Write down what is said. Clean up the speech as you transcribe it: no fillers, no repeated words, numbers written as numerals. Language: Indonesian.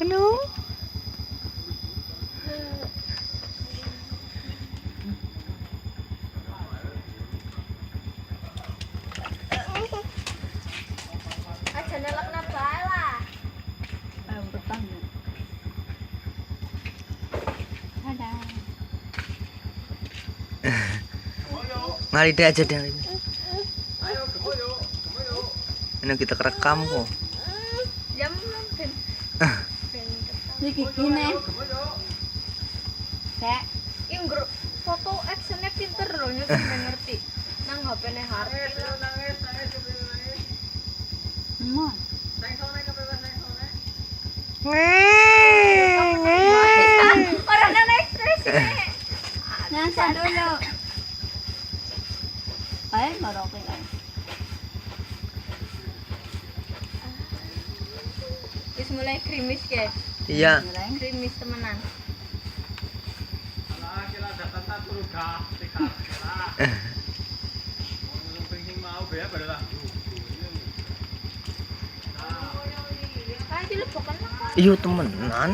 Kenu. Aja nelak lah. Ayo betah ya. Ada. Mari deh aja deh. Ini kita kerekam kok. Jam ben. Iki gini. Kek, Yang foto actionnya pinter loh, nyusun ngerti. Nang HP-ne Harti. mon. Orang nang ekspresi. Nasa dulu. Ay, maroke kan. Wis mulai krimis guys. Iya. Krimis temenan. Kan dilebokan lah. Iya temenan.